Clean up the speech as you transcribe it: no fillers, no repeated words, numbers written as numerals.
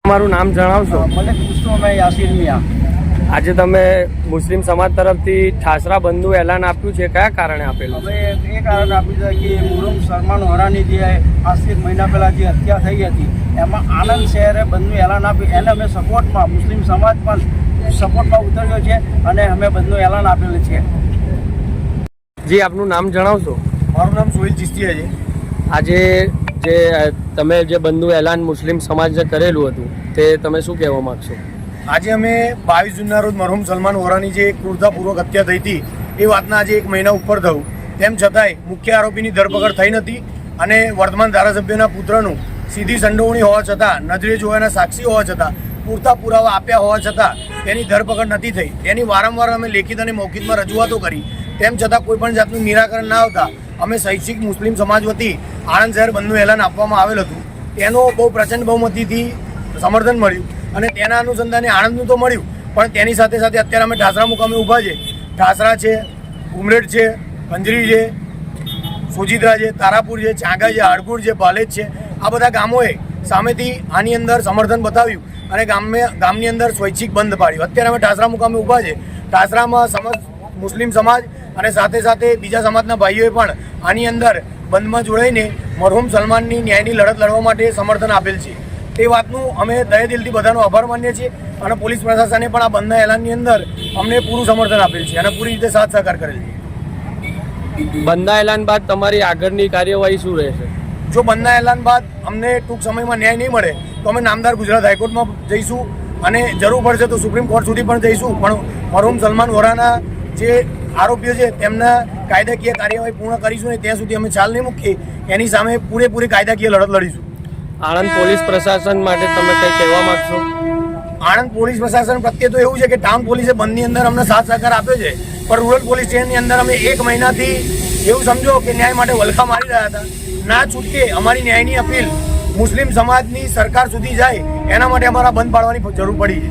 તમારું નામ જણાવશો? મલિક મુસ્તફાભાઈ યાસીર મિયા. આજે તમે મુસ્લિમ સમાજ તરફથી ઠાસરા બંધનું એલાન આપ્યું છે, કયા કારણે આપેલું? હવે એ કારણ આપ્યું છે કે મુહર્રમ સલમાન વરાની જે આજથી મહિના પહેલાં જે હત્યા થઈ હતી એમાં આણંદ શહેરે બંધનું એલાન આપ્યું. એને અમે સપોર્ટમાં મુસ્લિમ સમાજ પણ સપોર્ટમાં ઉતર્યો છે અને અમે બંધનું એલાન આપેલું છે. જી, આપનું નામ જણાવશો? મારું નામ સોહિલ ચિસ્તિયા છે. આજે જે તમે જે બંધનું એલાન મુસ્લિમ સમાજે કરેલું હતું તે તમે શું કહેવા માગશો? આજે અમે 22 જૂનના રોજ મરહુમ સલમાન વોરાની જે ક્રૂરતાપૂર્વક હત્યા થઈ હતી એ વાતના આજે 1 મહિના ઉપર થયું. તેમ છતાંય મુખ્ય આરોપીની ધરપકડ થઈ નથી અને વર્તમાન ધારાસભ્યના પુત્રનું સીધી સંડોવણી હોવા છતાં, નજરે જોવાના સાક્ષી હોવા છતાં, પૂરતા પુરાવા આપ્યા હોવા છતાં તેની ધરપકડ નથી થઈ. તેની વારંવાર અમે લેખિત અને મૌખિકમાં રજૂઆતો કરી. તેમ છતાં કોઈ પણ જાતનું નિરાકરણ ના આવતા અમે શૈક્ષિક મુસ્લિમ સમાજ વતી આણંદ શહેર બંધનું એલાન આપવામાં આવેલ હતું. તેનો બહુ પ્રચંડ બહુમતીથી સમર્થન મળ્યું અને તેના અનુસંધાને આણંદનું તો મળ્યું, પણ તેની સાથે સાથે અત્યારે અમે ઠાસરા મુકામે ઊભા છે. ઠાસરા છે, ઉમરેઠ છે, કંજરી છે, સોજિત્રા છે, તારાપુર છે, ચાંગા છે, હાડકુડ છે, પાલેજ છે. આ બધા ગામોએ સામેથી આની અંદર સમર્થન બતાવ્યું અને ગામની અંદર સ્વૈચ્છિક બંધ પાડ્યું. અત્યારે અમે ઠાસરા મુકામે ઊભા છે. ઠાસરામાં મુસ્લિમ સમાજ અને સાથે સાથે બીજા સમાજના ભાઈઓએ પણ આની અંદર બંધમાં જોડાઈને મરહુમ સલમાનની ન્યાયની લડત લડવા માટે સમર્થન આપેલ છે. તે વાતનું અમે તહે દિલથી બધાનો આભાર માનીએ છીએ અને પોલીસ પ્રશાસને પણ આ બંધના એલાનની અંદર અમને પૂરું સમર્થન આપેલ છે અને પૂરી રીતે સાથ સહકાર કરેલ છે. બંધના એલાન બાદ તમારી આગળની કાર્યવાહી શું રહેશે? જો બંધના એલાન બાદ અમને ટૂંક સમયમાં ન્યાય નહીં મળે તો અમે નામદાર ગુજરાત હાઈકોર્ટમાં જઈશું અને જરૂર પડશે તો સુપ્રીમ કોર્ટ સુધી પણ જઈશું. પણ મરહુમ સલમાન વોરાના જે આરોપીઓ છે તેમના કાયદાકીય કાર્યવાહી પૂર્ણ કરીશું ને ત્યાં સુધી અમે ચાલ નહીં મૂકીએ. એની સામે પૂરેપૂરી કાયદાકીય લડત લડીશું. આણંદ પોલીસ પ્રશાસન માટે તમે કંઈ કહેવા માંગશો? આણંદ પોલીસ પ્રશાસન પ્રત્યે તો એવું છે કે ટાઉન પોલીસે બંધની અંદર અમને સાથ સહકાર આપ્યો છે, પણ રૂરલ પોલીસ સ્ટેશનની અંદર અમે 1 મહિનાથી એવું સમજો કે ન્યાય માટે વલખા મારી રહ્યા હતા. ના છૂટકે અમારી ન્યાયની અપીલ મુસ્લિમ સમાજની સરકાર સુધી જાય એના માટે અમારા બંધ પાડવાની જરૂર પડી છે.